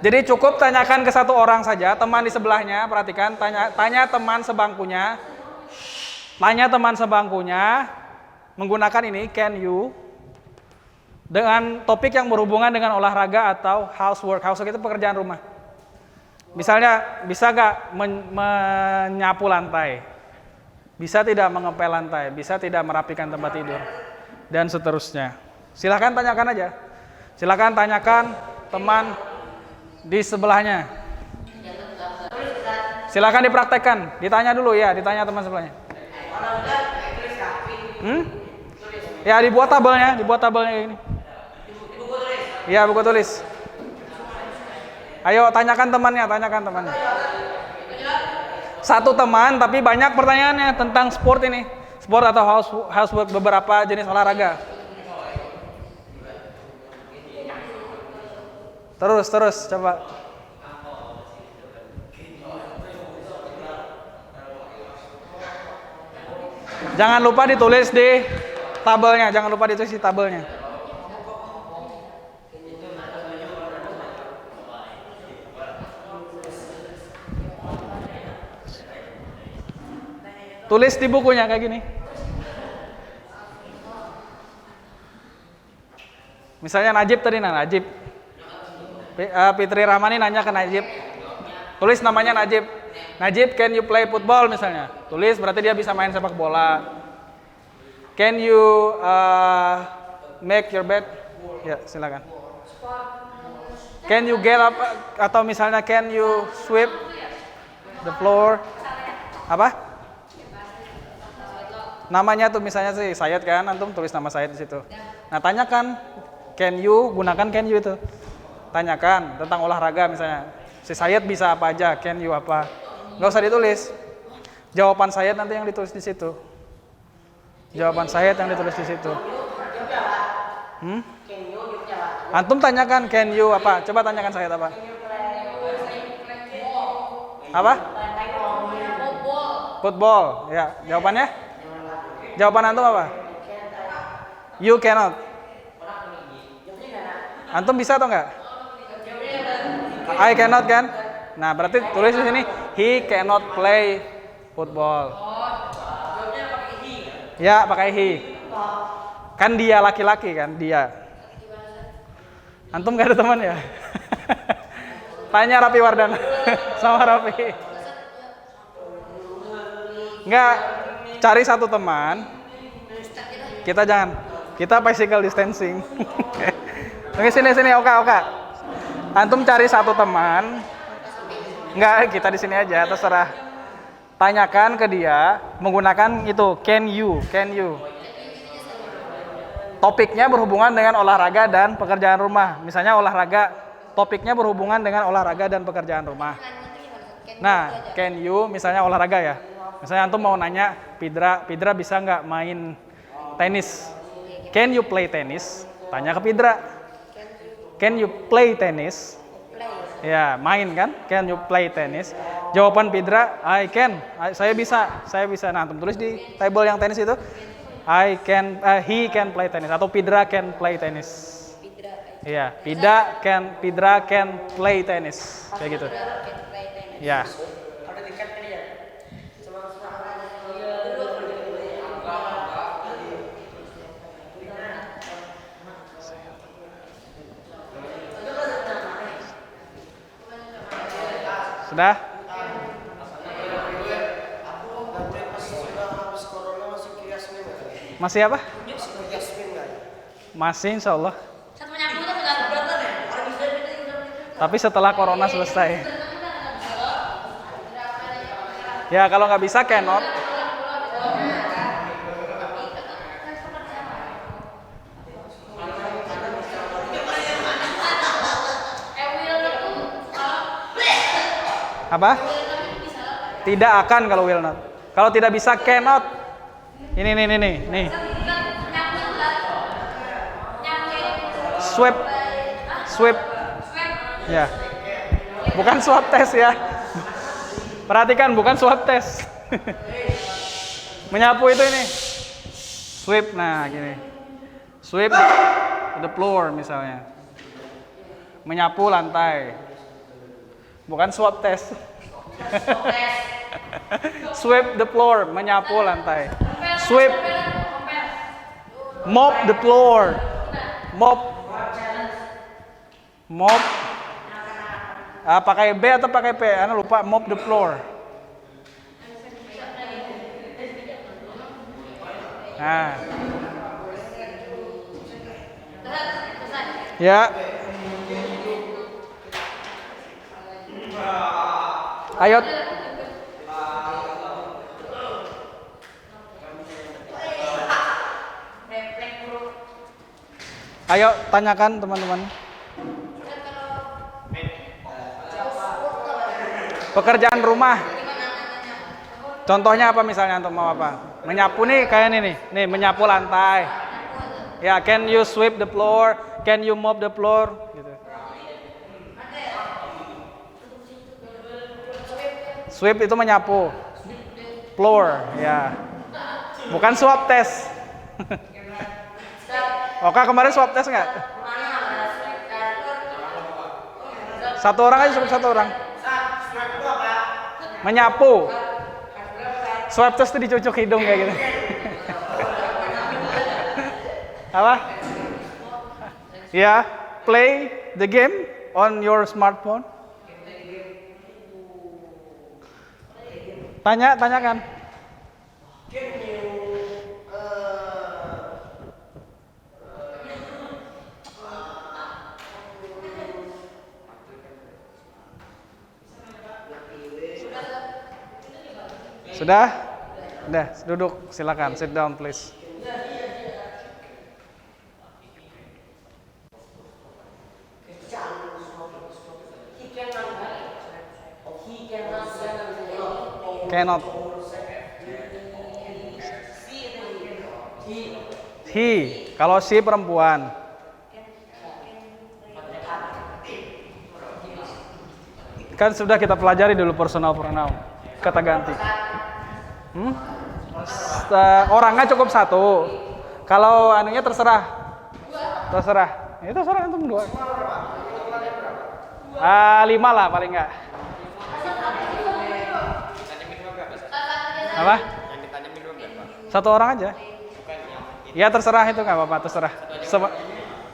Jadi cukup tanyakan ke satu orang saja, teman di sebelahnya. Perhatikan, tanya teman sebangkunya. Tanya teman sebangkunya menggunakan ini, can you, dengan topik yang berhubungan dengan olahraga atau housework. Housework itu pekerjaan rumah. Misalnya, bisa nggak menyapu lantai? Bisa tidak mengepel lantai? Bisa tidak merapikan tempat tidur? Dan seterusnya. Silakan tanyakan aja. Silakan tanyakan teman di sebelahnya. Silakan dipraktekkan. Ditanya dulu ya, ditanya teman sebelahnya. Ya, dibuat tabelnya ini. Iya, buku tulis. Ayo tanyakan temannya. Satu teman tapi banyak pertanyaannya tentang sport ini. Sport atau housework, beberapa jenis olahraga. Terus coba. Jangan lupa ditulis di tabelnya, Tulis di bukunya kayak gini. Misalnya Najib tadi, Najib. Fitri Rahmani nanya ke Najib. Tulis namanya Najib. Najib, can you play football misalnya? Tulis, berarti dia bisa main sepak bola. Can you make your bed? Ya, silakan. Can you get up? Atau misalnya can you sweep the floor? Apa? Namanya tuh misalnya sih Sayed kan, antum tulis nama Sayed di situ. Nah, tanyakan can you, gunakan can you itu. Tanyakan tentang olahraga misalnya. Si Sayed bisa apa aja, can you apa? Nggak usah ditulis. Jawaban Sayed nanti yang ditulis di situ. Jawaban Sayed yang ditulis di situ. Antum tanyakan can you apa? Coba tanyakan Sayed apa? Apa? Football. Ya, jawabannya? Jawaban antum apa? You cannot. Antum bisa atau enggak? I cannot kan? Nah, berarti tulis di sini he cannot play football. Ya, pakai he. Kan dia laki-laki kan, dia. Antum gak ada teman ya? Tanya Rapi Wardana sama Rapi. Enggak, cari satu teman. Kita physical distancing. Oke, sini Oka. Antum cari satu teman. Enggak, kita di sini aja, terserah. Tanyakan ke dia menggunakan itu can you. Topiknya berhubungan dengan olahraga dan pekerjaan rumah. Misalnya olahraga, topiknya berhubungan dengan olahraga dan pekerjaan rumah. Nah, can you misalnya olahraga ya. Misalnya antum mau nanya, Pidra bisa nggak main tenis? Can you play tennis? Tanya ke Pidra. Can you play tennis? Ya, main kan? Can you play tennis? Jawaban Pidra, I can. Saya bisa. Nah, antum tulis di table yang tenis itu. He can play tennis atau Pidra can play tennis. Iya, Pidra can play tennis. Kayak gitu. Ya. Sudah? Masih apa? Masih insya Allah. Tapi setelah corona selesai. Ya kalau nggak bisa cannot. Apa? Tidak akan kalau will not. Kalau tidak bisa cannot. Ini. Sweep. Ya. Bukan swab test ya. Perhatikan, bukan swab test. Menyapu itu ini. Sweep, nah gini. Sweep the floor misalnya. Menyapu lantai. Bukan swab test. Sweep the floor, menyapu lantai. Sweep. Mop the floor. Mop. Pakai B atau pakai P? Ana lupa. Mop the floor. Nah. Ya. Ayo. Ayo tanyakan teman-teman. Pekerjaan rumah. Contohnya apa misalnya untuk mau apa? Menyapu nih kayak ini nih. Nih menyapu lantai. Ya, can you sweep the floor? Can you mop the floor? Gitu. Sweep itu menyapu. Floor, ya. Bukan swab test. Oke, kemarin swab test nggak? Satu orang aja, cukup satu orang. Menyapu. Swab test itu dicucuk hidung kayak gitu. Apa? Yeah, play the game on your smartphone. Tanyakan. Sudah? Udah, duduk. Silakan, sit down please. Cannot. He, kalau si perempuan. Kan sudah kita pelajari dulu personal pronoun. Kata ganti. Orangnya cukup satu. Kalau anunya terserah. Itu terserah antum dua. 5 lah paling enggak. Apa? Yang ditanyamin dulu berapa? Satu orang aja. Ya terserah itu nggak apa-apa, terserah.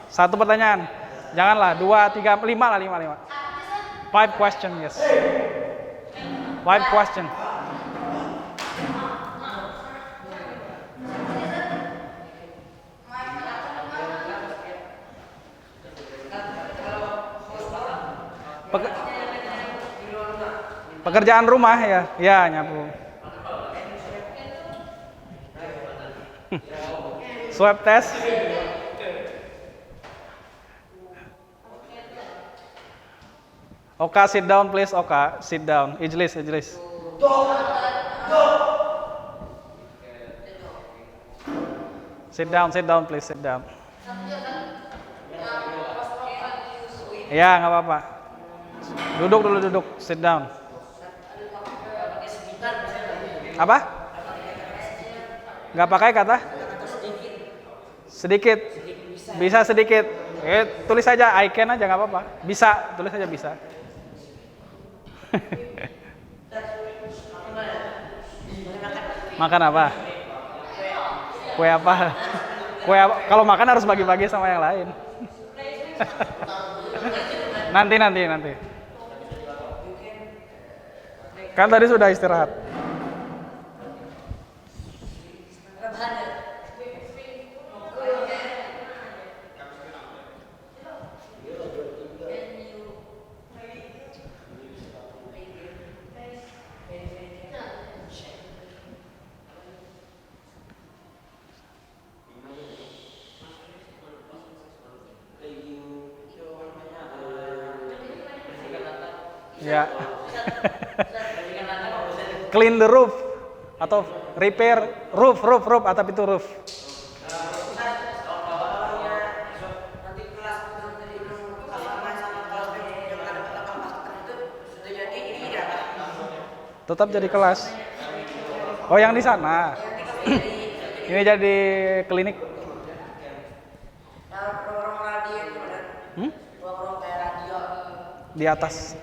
Satu pertanyaan. Janganlah 2, 3, 5 lah 5. 5 question, yes. 5 question. Pekerjaan rumah ya nyapu. Swab test. Oka, sit down please. Oka, sit down. Ijlis. Sit down please, sit down. Ya, nggak apa-apa. Duduk. Sit down. Apa? Nggak pakai kata? Sedikit. Bisa sedikit. Tulis saja I can aja nggak apa-apa. Bisa, tulis saja bisa. Makan apa? Kue apa? Kalau makan harus bagi-bagi sama yang lain. Nanti. Kan tadi sudah istirahat. Ya. Clean the roof atau repair roof atap itu roof. Tetap jadi kelas. Oh, yang di sana. Ini jadi klinik. Di atas.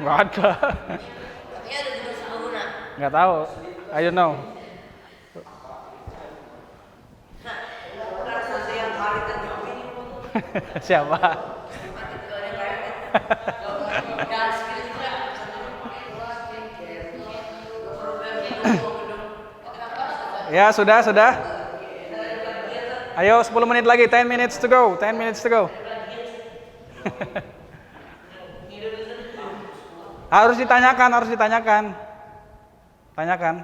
Nggak ada. Nggak tahu. I don't know. Siapa? Ya, sudah. Ayo 10 menit lagi, 10 minutes to go. Harus ditanyakan. Tanyakan.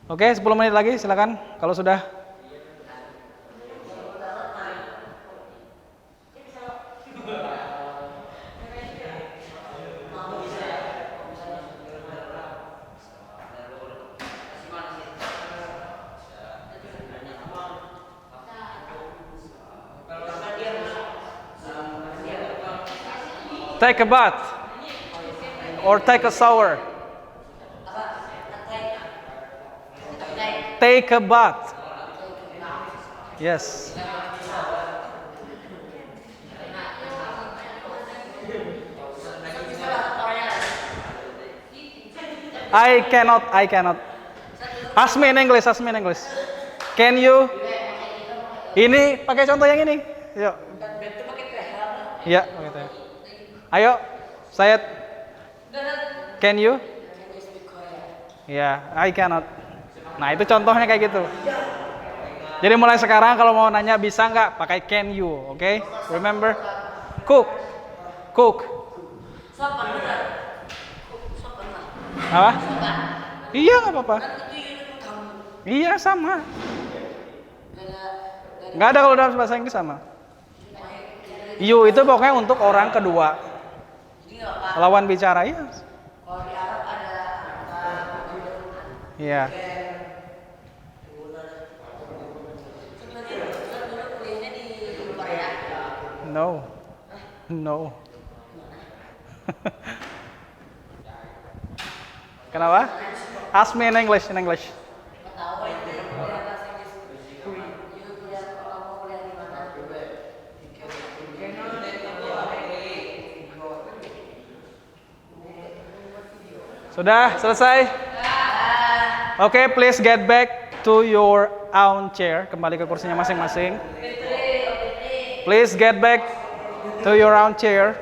Oke, 10 menit lagi, silakan. Kalau sudah. Take a bath or take a shower. Take a bath. Yes. I cannot. Ask me in English, ask me in English. Can you? Ini pakai contoh yang ini. Yuk. Ya, gitu. Ayo, saya. Can you? Ya, I cannot. Nah, itu contohnya kayak gitu. Jadi mulai sekarang kalau mau nanya bisa nggak pakai can you, oke? Okay? Remember? Cook. Apa? Iya nggak apa-apa. Iya sama. Nggak ada kalau dalam bahasa Inggris sama. You itu pokoknya untuk orang kedua. Lawan bicara ya. Iya. No. Kenapa? Ask me in English, Sudah selesai? Oke, please get back to your own chair. Kembali ke kursinya masing-masing. Please get back to your own chair.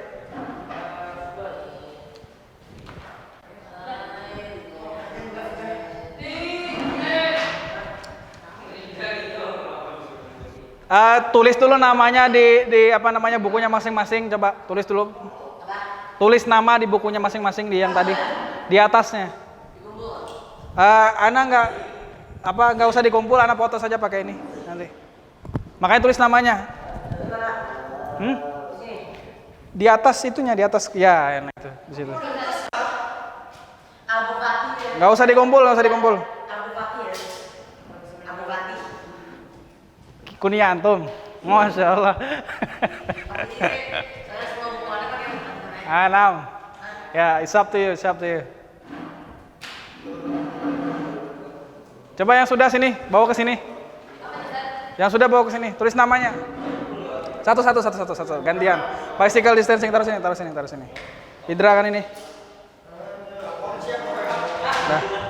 Tulis dulu namanya di apa namanya bukunya masing-masing. Coba tulis dulu. Tulis nama di bukunya masing-masing di yang tadi di atasnya. Ana nggak usah dikumpul, Ana foto saja pakai ini nanti. Makanya tulis namanya. Di atas itunya, di atas ya enak itu di situ. Nggak usah dikumpul. Kunia antum, masya Allah. Enam. Ya, it's up to you. Coba yang sudah sini, bawa ke sini. Yang sudah bawa ke sini, tulis namanya. Satu, gantian. Physical distancing, taruh sini. Hidra kan ini. Nah.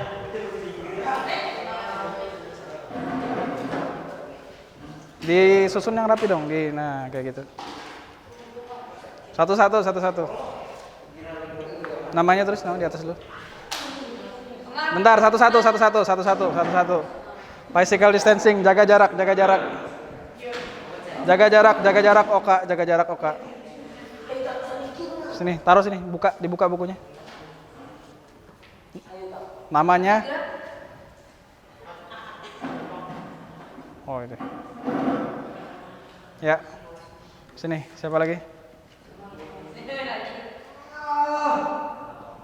Disusun yang rapi dong, nah kayak gitu. Satu. Namanya terus, nama di atas dulu. Bentar, satu. Physical distancing, jaga jarak. Jaga jarak, Oka. Sini, taruh sini, dibuka bukunya. Namanya. Oh, itu. Ya. Sini, siapa lagi?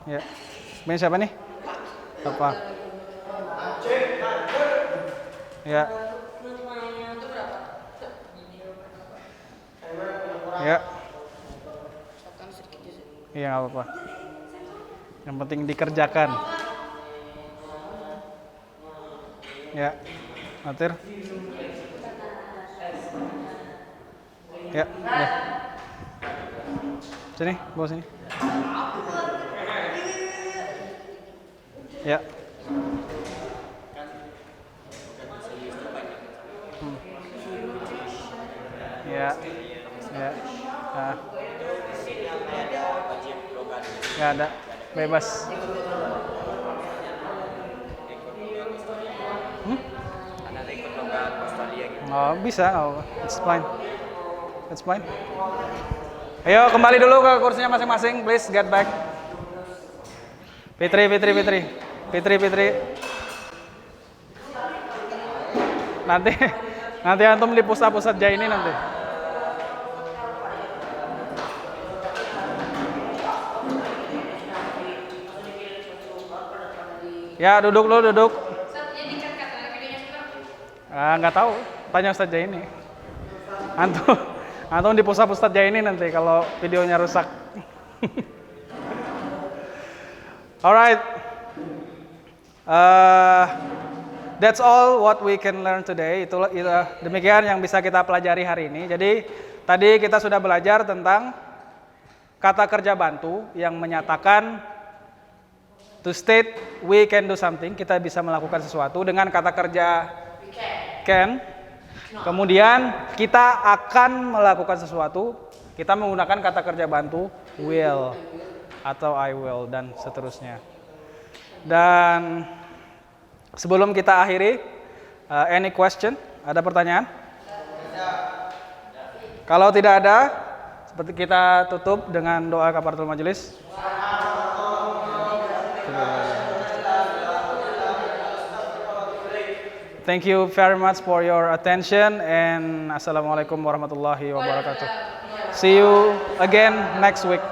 Ya. Ini siapa nih? Apa? Ya. Ya. Iya, nggak apa-apa. Yang penting dikerjakan. Ya. Atir. Ya. Sini, bawa sini. Ya. Ya. Nah. Nggak ada, bebas. Ada ikut logat Australia gitu. Oh, bisa. It's fine. Ayo kembali dulu ke kursinya masing-masing, please get back. Fitri. Nanti antum di pusat jaya ini nanti. Ya, duduk. Nggak tahu, tanya Ustaz Jaya ini. Antum di pusat Jaya ini nanti kalau videonya rusak. Alright, that's all what we can learn today. Itu demikian yang bisa kita pelajari hari ini. Jadi tadi kita sudah belajar tentang kata kerja bantu yang menyatakan To state we can do something, kita bisa melakukan sesuatu dengan kata kerja can. Kemudian kita akan melakukan sesuatu, kita menggunakan kata kerja bantu will atau I will dan seterusnya. Dan sebelum kita akhiri, any question? Ada pertanyaan? Kalau tidak ada, seperti kita tutup dengan doa kafaratul majelis. Thank you very much for your attention and assalamualaikum warahmatullahi wabarakatuh. See you again next week.